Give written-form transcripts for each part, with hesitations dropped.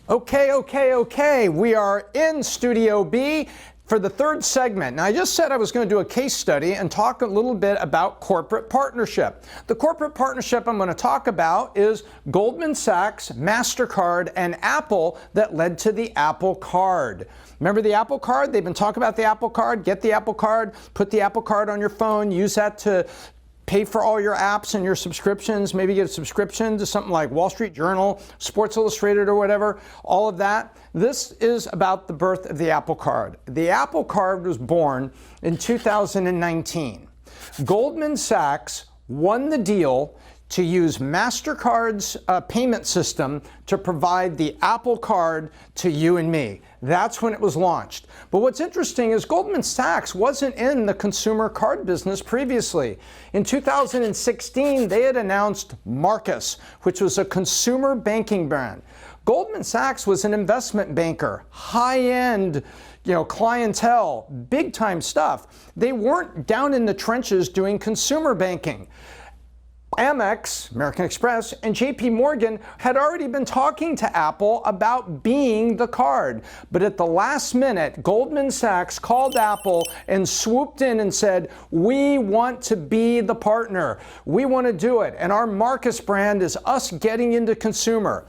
Okay. We are in Studio B for the third segment. Now, I just said I was going to do a case study and talk a little bit about corporate partnership. The corporate partnership I'm going to talk about is Goldman Sachs, MasterCard, and Apple that led to the Apple Card. Remember the Apple Card? They've been talking about the Apple Card. Get the Apple Card, put the Apple Card on your phone, use that to pay for all your apps and your subscriptions, maybe get a subscription to something like Wall Street Journal, Sports Illustrated or whatever, all of that. This is about the birth of the Apple Card. The Apple Card was born in 2019. Goldman Sachs won the deal to use MasterCard's payment system to provide the Apple Card to you and me. That's when it was launched. But what's interesting is Goldman Sachs wasn't in the consumer card business previously. In 2016, they had announced Marcus, which was a consumer banking brand. Goldman Sachs was an investment banker, high-end, clientele, big-time stuff. They weren't down in the trenches doing consumer banking. Amex, American Express, and JP Morgan had already been talking to Apple about being the card. But at the last minute, Goldman Sachs called Apple and swooped in and said, we want to be the partner. We want to do it. And our Marcus brand is us getting into consumer.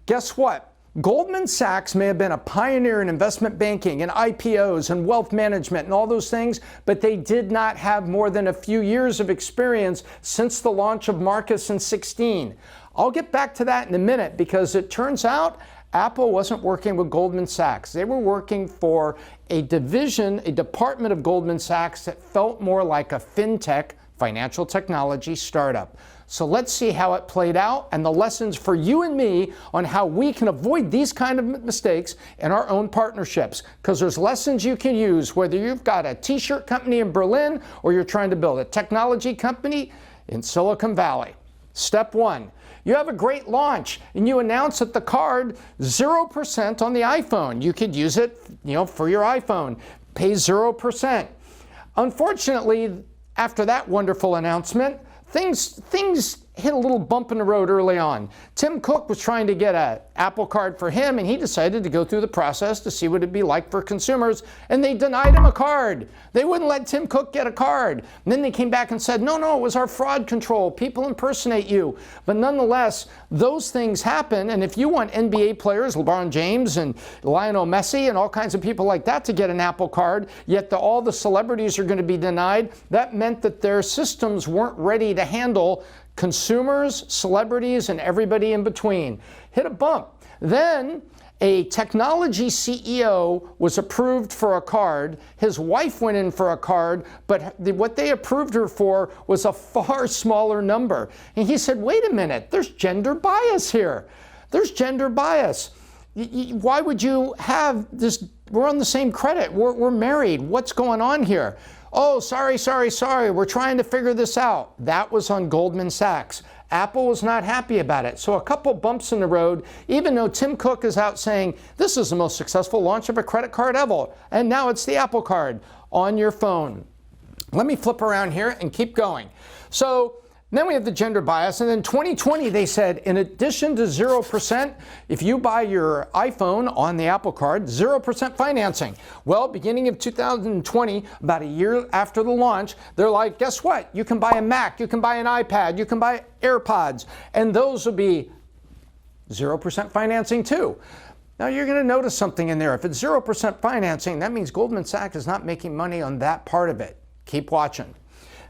Guess what? Goldman Sachs may have been a pioneer in investment banking and IPOs and wealth management and all those things, but they did not have more than a few years of experience since the launch of Marcus in 16. I'll get back to that in a minute because it turns out Apple wasn't working with Goldman Sachs. They were working for a division, a department of Goldman Sachs that felt more like a fintech, financial technology startup. So let's see how it played out and the lessons for you and me on how we can avoid these kind of mistakes in our own partnerships. Because there's lessons you can use whether you've got a t-shirt company in Berlin or you're trying to build a technology company in Silicon Valley. Step one, you have a great launch and you announce that the card 0% on the iPhone. You could use it, for your iPhone, pay 0%. Unfortunately, after that wonderful announcement, things hit a little bump in the road early on. Tim Cook was trying to get an Apple Card for him, and he decided to go through the process to see what it'd be like for consumers, and they denied him a card. They wouldn't let Tim Cook get a card. And then they came back and said, no, it was our fraud control. People impersonate you. But nonetheless, those things happen, and if you want NBA players, LeBron James and Lionel Messi and all kinds of people like that to get an Apple Card, yet all the celebrities are going to be denied, that meant that their systems weren't ready to handle consumers, celebrities, and everybody in between. Hit a bump. Then a technology CEO was approved for a card. His wife went in for a card, but what they approved her for was a far smaller number. And he said, wait a minute, there's gender bias here. There's gender bias. Why would you have this? We're on the same credit. We're married. What's going on here? Oh, sorry. We're trying to figure this out. That was on Goldman Sachs. Apple was not happy about it. So a couple bumps in the road, even though Tim Cook is out saying, this is the most successful launch of a credit card ever. And now it's the Apple Card on your phone. Let me flip around here and keep going. So then we have the gender bias. And then 2020, they said, in addition to 0%, if you buy your iPhone on the Apple Card, 0% financing. Well, beginning of 2020, about a year after the launch, they're like, guess what? You can buy a Mac, you can buy an iPad, you can buy AirPods, and those will be 0% financing too. Now you're going to notice something in there. If it's 0% financing, that means Goldman Sachs is not making money on that part of it. Keep watching.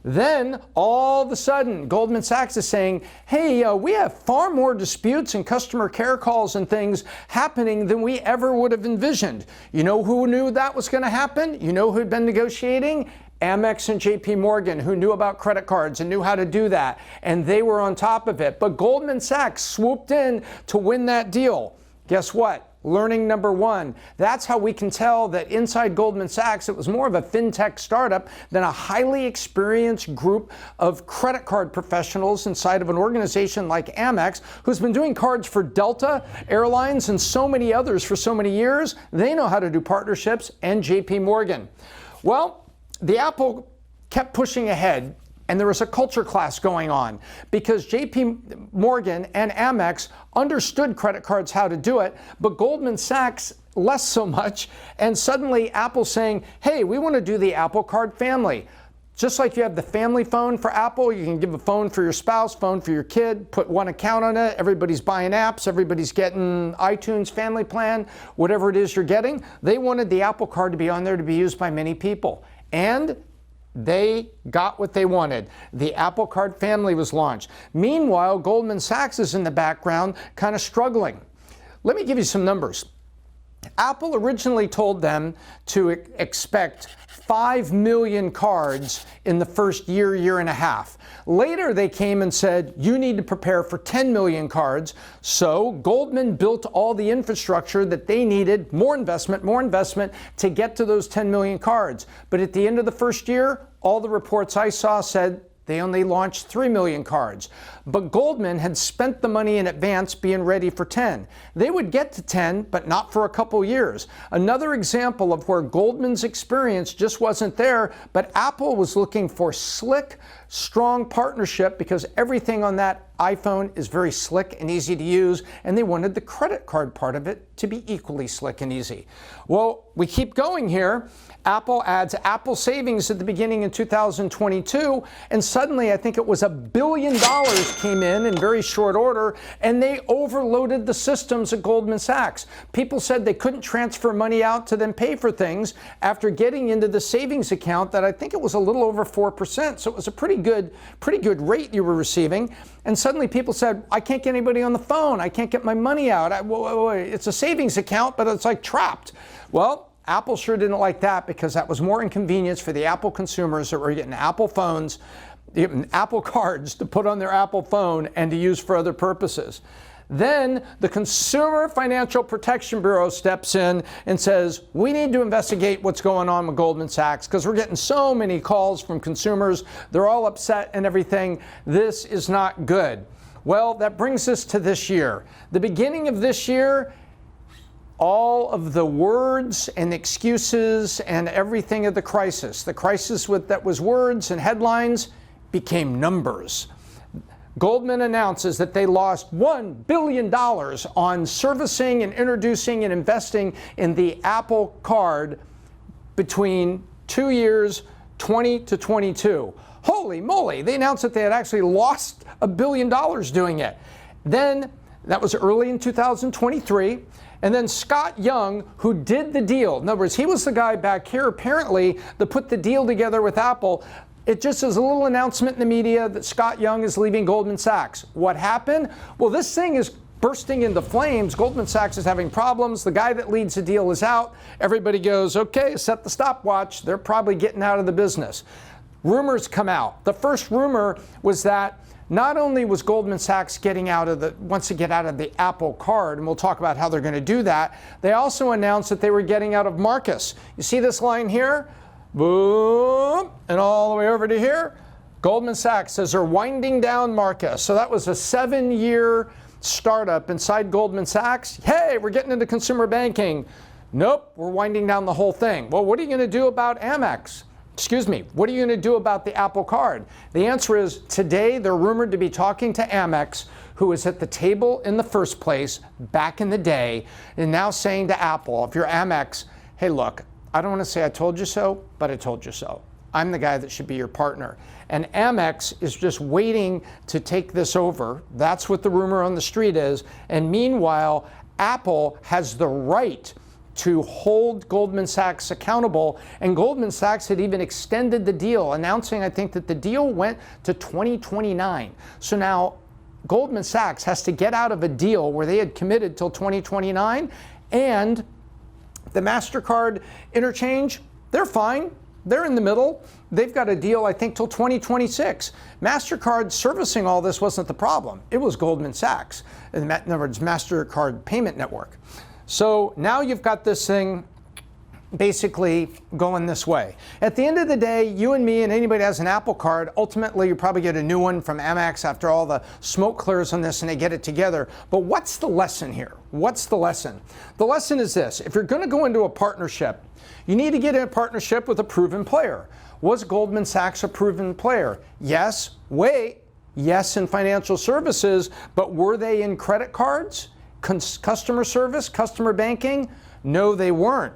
Then, all of a sudden, Goldman Sachs is saying, hey, we have far more disputes and customer care calls and things happening than we ever would have envisioned. You know who knew that was going to happen? You know who'd been negotiating? Amex and JP Morgan, who knew about credit cards and knew how to do that, and they were on top of it. But Goldman Sachs swooped in to win that deal. Guess what? Learning number one. That's how we can tell that inside Goldman Sachs, it was more of a fintech startup than a highly experienced group of credit card professionals inside of an organization like Amex, who's been doing cards for Delta Airlines and so many others for so many years. They know how to do partnerships, and JP Morgan. Well, the Apple kept pushing ahead. And there was a culture clash going on because JP Morgan and Amex understood credit cards how to do it, but Goldman Sachs less so much. And suddenly Apple saying, hey, we want to do the Apple Card family. Just like you have the family phone for Apple, you can give a phone for your spouse, phone for your kid, put one account on it. Everybody's buying apps. Everybody's getting iTunes family plan, whatever it is you're getting. They wanted the Apple Card to be on there to be used by many people. And they got what they wanted. The Apple Card family was launched. Meanwhile, Goldman Sachs is in the background kind of struggling. Let me give you some numbers. Apple originally told them to expect 5 million cards in the first year and a half. Later, they came and said, you need to prepare for 10 million cards. So Goldman built all the infrastructure that they needed, more investment to get to those 10 million cards. But at the end of the first year, all the reports I saw said they only launched 3 million cards. But Goldman had spent the money in advance being ready for 10. They would get to 10, but not for a couple years. Another example of where Goldman's experience just wasn't there, but Apple was looking for slick, strong partnership because everything on that iPhone is very slick and easy to use, and they wanted the credit card part of it to be equally slick and easy. Well, we keep going here. Apple adds Apple Savings at the beginning in 2022, and suddenly I think it was $1 billion came in very short order, and they overloaded the systems at Goldman Sachs. People said they couldn't transfer money out to then pay for things after getting into the savings account that I think it was a little over 4%, so it was a pretty good rate you were receiving. And suddenly people said, I can't get anybody on the phone. I can't get my money out. It's a savings account, but it's like trapped. Well, Apple sure didn't like that because that was more inconvenience for the Apple consumers that were getting Apple phones, Apple cards to put on their Apple phone and to use for other purposes. Then the Consumer Financial Protection Bureau steps in and says, we need to investigate what's going on with Goldman Sachs because we're getting so many calls from consumers. They're all upset and everything. This is not good. Well, that brings us to this year. The beginning of this year, all of the words and excuses and everything of the crisis that was words and headlines became numbers. Goldman announces that they lost $1 billion on servicing and introducing and investing in the Apple Card between 2 years, 20 to 22. Holy moly, they announced that they had actually lost $1 billion doing it. Then, that was early in 2023. And then Scott Young, who did the deal, in other words, he was the guy back here apparently that put the deal together with Apple. It just is a little announcement in the media that Scott Young is leaving Goldman Sachs. What happened? Well, this thing is bursting into flames. Goldman Sachs is having problems. The guy that leads the deal is out. Everybody goes, okay, set the stopwatch. They're probably getting out of the business. Rumors come out. The first rumor was that not only was Goldman Sachs wants to get out of the Apple Card, and we'll talk about how they're going to do that, they also announced that they were getting out of Marcus. You see this line here? Boom, and all the way over to here. Goldman Sachs says they're winding down Marcus. So that was a 7-year startup inside Goldman Sachs. Hey, we're getting into consumer banking. Nope, we're winding down the whole thing. Well, what are you going to do about Amex? What are you going to do about the Apple Card? The answer is today they're rumored to be talking to Amex, who was at the table in the first place back in the day, and now saying to Apple, if you're Amex, hey, look, I don't want to say I told you so, but I told you so. I'm the guy that should be your partner. And Amex is just waiting to take this over. That's what the rumor on the street is. And meanwhile, Apple has the right to hold Goldman Sachs accountable, and Goldman Sachs had even extended the deal, announcing, I think, that the deal went to 2029. So now Goldman Sachs has to get out of a deal where they had committed till 2029, and the MasterCard interchange, they're fine. They're in the middle. They've got a deal, I think, till 2026. MasterCard servicing all this wasn't the problem. It was Goldman Sachs. In other words, MasterCard Payment Network. So now you've got this thing basically going this way. At the end of the day, you and me and anybody that has an Apple Card, ultimately you probably get a new one from Amex after all the smoke clears on this and they get it together. But what's the lesson here? What's the lesson? The lesson is this: if you're going to go into a partnership, you need to get in a partnership with a proven player. Was Goldman Sachs a proven player? Yes. Wait. Yes, in financial services, but were they in credit cards, customer service, customer banking? No, they weren't.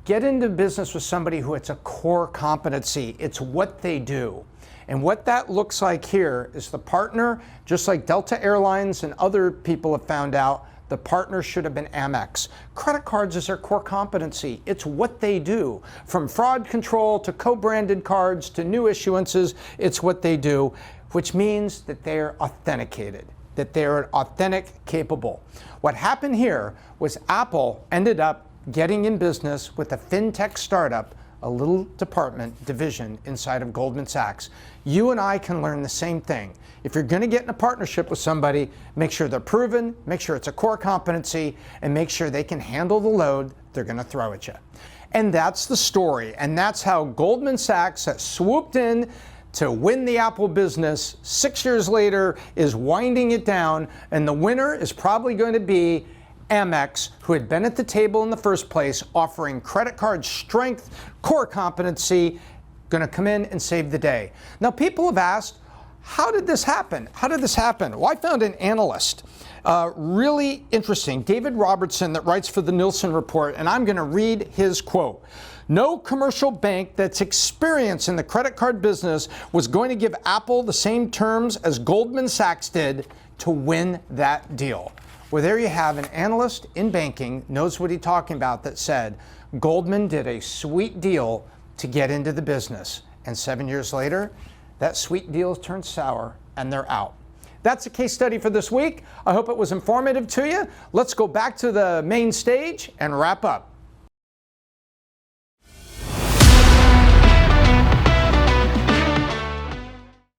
Get into business with somebody who it's a core competency. It's what they do. And what that looks like here is the partner, just like Delta Airlines and other people have found out, the partner should have been Amex. Credit cards is their core competency. It's what they do. From fraud control to co-branded cards to new issuances, it's what they do, which means that they're authenticated, that they're authentic capable. What happened here was Apple ended up getting in business with a fintech startup, a little division inside of Goldman Sachs. You and I can learn the same thing. If you're going to get in a partnership with somebody, make sure they're proven, make sure it's a core competency, and make sure they can handle the load they're going to throw at you. And that's the story. And that's how Goldman Sachs has swooped in to win the Apple business. 6 years later is winding it down, and the winner is probably going to be Amex, who had been at the table in the first place, offering credit card strength, core competency, going to come in and save the day. Now, people have asked, how did this happen? How did this happen? Well, I found an analyst, really interesting, David Robertson, that writes for the Nielsen Report, and I'm going to read his quote. No commercial bank that's experienced in the credit card business was going to give Apple the same terms as Goldman Sachs did to win that deal. Well, there you have an analyst in banking, knows what he's talking about, that said Goldman did a sweet deal to get into the business. And 7 years later, that sweet deal turned sour and they're out. That's a case study for this week. I hope it was informative to you. Let's go back to the main stage and wrap up.